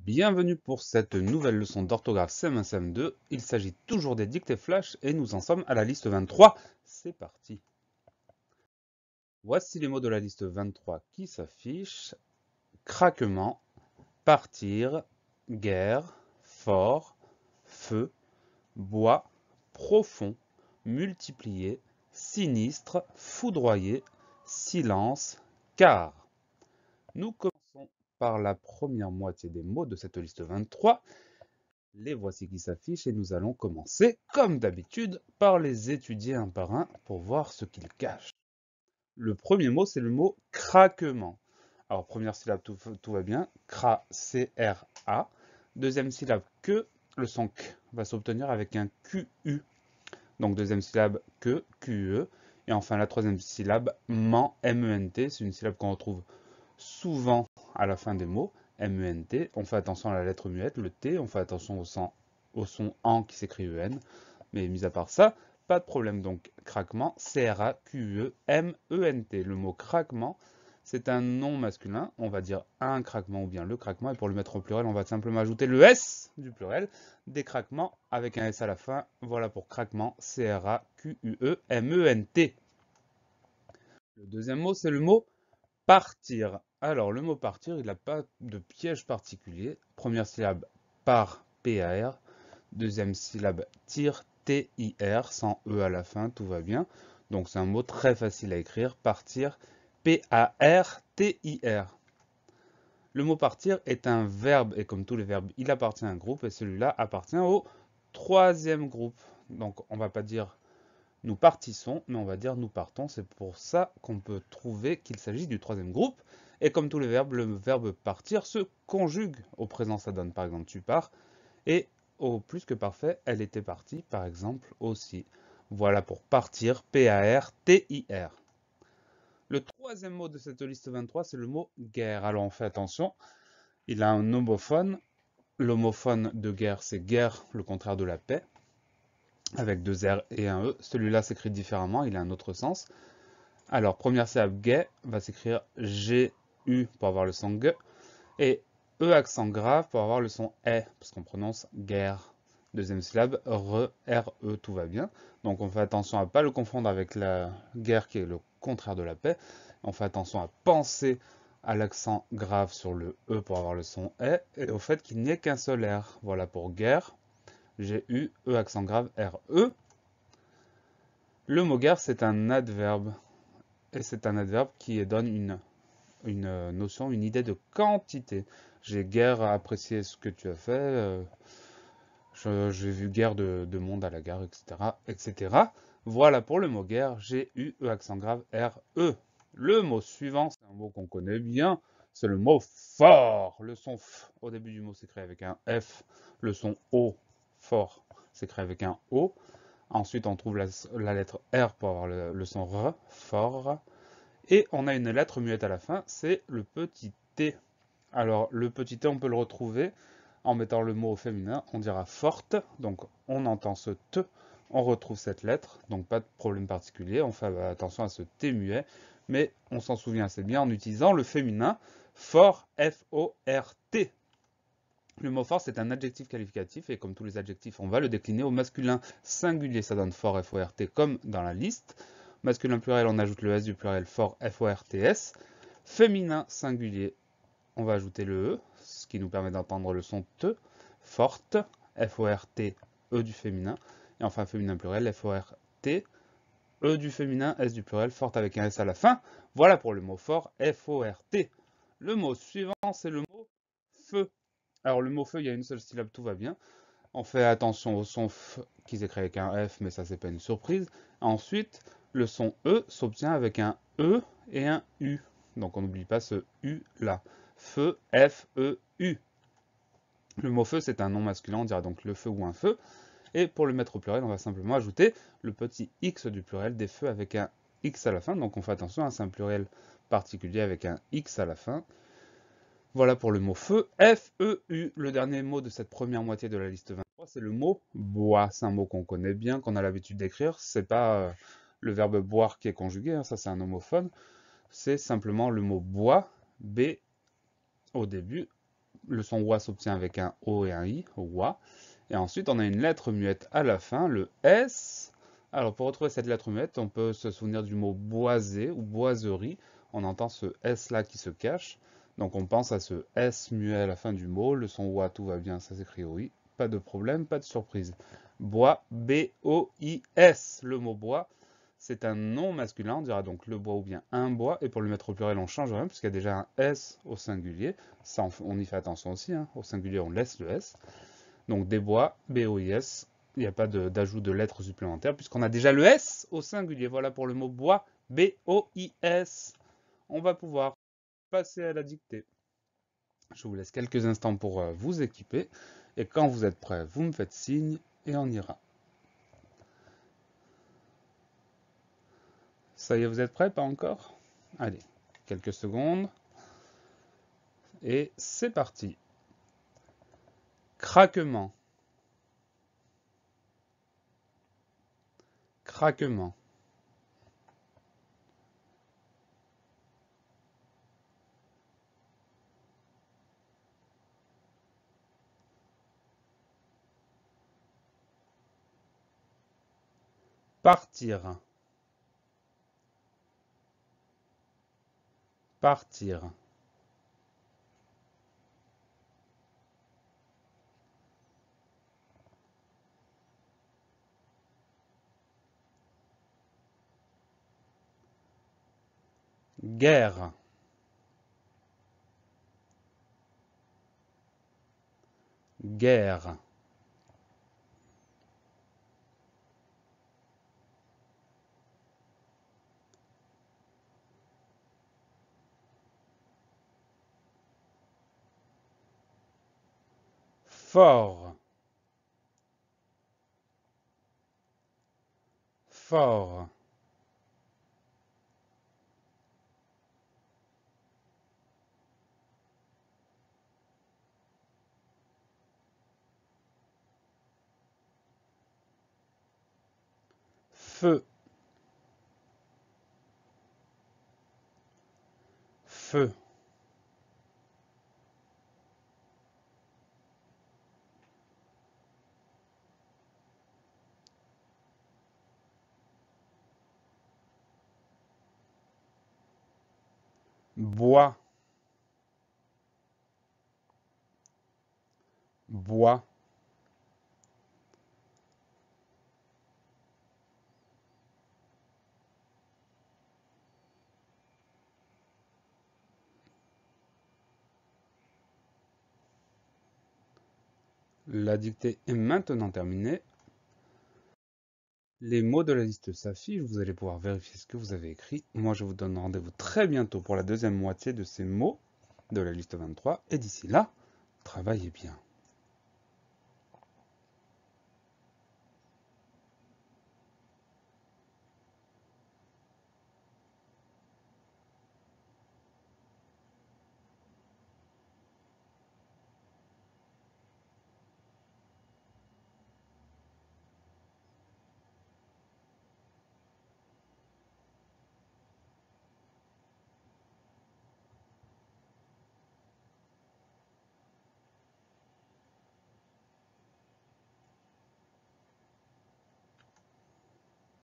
Bienvenue pour cette nouvelle leçon d'orthographe CM1 CM2. Il s'agit toujours des dictées flash et nous en sommes à la liste 23. C'est parti. Voici les mots de la liste 23 qui s'affichent. Craquement, partir, guerre, fort, feu, bois, profond, multiplier, sinistre, foudroyer, silence, quart. Nous commençons par la première moitié des mots de cette liste 23. Les voici qui s'affichent et nous allons commencer, comme d'habitude, par les étudier un par un pour voir ce qu'ils cachent. Le premier mot, c'est le mot craquement. Alors, première syllabe, tout va bien. Cra, C-R-A. Deuxième syllabe, que. Le son K va s'obtenir avec un Q-U. Donc, deuxième syllabe, que, Q-E. Et enfin, la troisième syllabe, ment, M-E-N-T. C'est une syllabe qu'on retrouve souvent à la fin des mots. M-E-N-T. On fait attention à la lettre muette, le T. On fait attention au son AN qui s'écrit E-N. Mais mis à part ça, pas de problème. Donc, craquement, C-R-A-Q-E-M-E-N-T. Le mot craquement, c'est un nom masculin. On va dire un craquement ou bien le craquement. Et pour le mettre au pluriel, on va simplement ajouter le S du pluriel. Des craquements avec un S à la fin. Voilà pour craquement, C-R-A-Q-U-E-M-E-N-T. Le deuxième mot, c'est le mot partir. Alors, le mot partir, il n'a pas de piège particulier. Première syllabe, par, P-A-R. Deuxième syllabe, tir, T-I-R, sans E à la fin, tout va bien. Donc, c'est un mot très facile à écrire. Partir, P-A-R-T-I-R. Le mot partir est un verbe, et comme tous les verbes, il appartient à un groupe, et celui-là appartient au troisième groupe. Donc, on ne va pas dire nous partissons, mais on va dire nous partons. C'est pour ça qu'on peut trouver qu'il s'agit du troisième groupe. Et comme tous les verbes, le verbe partir se conjugue. Au présent, ça donne par exemple tu pars. Et au plus que parfait, elle était partie, par exemple, aussi. Voilà pour partir, P-A-R-T-I-R. Le troisième mot de cette liste 23, c'est le mot guerre. Alors on fait attention, il a un homophone. L'homophone de guerre, c'est guerre, le contraire de la paix, avec deux R et un E. Celui-là s'écrit différemment, il a un autre sens. Alors, première syllabe gay va s'écrire G-U pour avoir le son G. Et E accent grave pour avoir le son E, parce qu'on prononce guerre. Deuxième syllabe, R-E, tout va bien. Donc on fait attention à ne pas le confondre avec la guerre qui est le contraire de la paix. On fait attention à penser à l'accent grave sur le E pour avoir le son E, et au fait qu'il n'y ait qu'un seul R. Voilà pour guerre, G-U, E accent grave, R-E. Le mot guerre, c'est un adverbe. Et c'est un adverbe qui donne une notion, une idée de quantité. J'ai guère apprécié ce que tu as fait, j'ai vu guère de monde à la gare, etc., etc. Voilà pour le mot guerre, G-U-E accent grave, R-E. Le mot suivant, c'est un mot qu'on connaît bien, c'est le mot fort. Le son F au début du mot s'écrit avec un F, le son O, fort, s'écrit avec un O. Ensuite, on trouve la lettre R pour avoir le son R, fort. Et on a une lettre muette à la fin, c'est le petit t. Alors, le petit t, on peut le retrouver en mettant le mot au féminin. On dira forte, donc on entend ce t, on retrouve cette lettre, donc pas de problème particulier. On fait attention à ce t muet, mais on s'en souvient assez bien en utilisant le féminin fort, F-O-R-T. Le mot fort, c'est un adjectif qualificatif, et comme tous les adjectifs, on va le décliner au masculin singulier, ça donne fort, F-O-R-T, comme dans la liste. Masculin pluriel, on ajoute le S du pluriel fort, F-O-R-T-S. Féminin singulier, on va ajouter le E, ce qui nous permet d'entendre le son T. Forte, F-O-R-T, E du féminin. Et enfin, féminin pluriel, F-O-R-T, E du féminin, S du pluriel, forte avec un S à la fin. Voilà pour le mot fort, F-O-R-T. Le mot suivant, c'est le mot feu. Alors, le mot feu, il y a une seule syllabe, tout va bien. On fait attention au son F qui s'écrit avec un F, mais ça, c'est pas une surprise. Ensuite, le son E s'obtient avec un E et un U. Donc, on n'oublie pas ce U là. Feu, F-E-U. Le mot feu, c'est un nom masculin, on dira donc le feu ou un feu. Et pour le mettre au pluriel, on va simplement ajouter le petit X du pluriel, des feux avec un X à la fin. Donc, on fait attention, c'est un pluriel particulier avec un X à la fin. Voilà pour le mot feu, F-E-U. Le dernier mot de cette première moitié de la liste 23, c'est le mot bois. C'est un mot qu'on connaît bien, qu'on a l'habitude d'écrire. C'est pas le verbe boire qui est conjugué, hein, ça c'est un homophone. C'est simplement le mot bois, B au début, Le son OA s'obtient avec un O et un I, OA. Et ensuite, on a une lettre muette à la fin, le S. Alors, pour retrouver cette lettre muette, on peut se souvenir du mot boiser ou boiserie. On entend ce S-là qui se cache. Donc, on pense à ce S muet à la fin du mot. Le son OA, tout va bien, ça s'écrit OI. Pas de problème, pas de surprise. Bois, B-O-I-S. Le mot bois, c'est un nom masculin. On dira donc le bois ou bien un bois. Et pour le mettre au pluriel, on change rien, puisqu'il y a déjà un S au singulier. Ça, on y fait attention aussi. Hein. Au singulier, on laisse le S. Donc des bois, B-O-I-S. Il n'y a pas d'ajout de lettres supplémentaires, puisqu'on a déjà le S au singulier. Voilà pour le mot bois, B-O-I-S. On va pouvoir passer à la dictée. Je vous laisse quelques instants pour vous équiper. Et quand vous êtes prêts, vous me faites signe et on ira. Ça y est, vous êtes prêts? Pas encore? Allez, quelques secondes. Et c'est parti. Craquement. Craquement. Partir. Partir. Guerre. Guerre. Fort. Fort. Feu. Feu. Bois. Bois. La dictée est maintenant terminée. Les mots de la liste s'affichent, vous allez pouvoir vérifier ce que vous avez écrit. Moi, je vous donne rendez-vous très bientôt pour la deuxième moitié de ces mots de la liste 23. Et d'ici là, travaillez bien.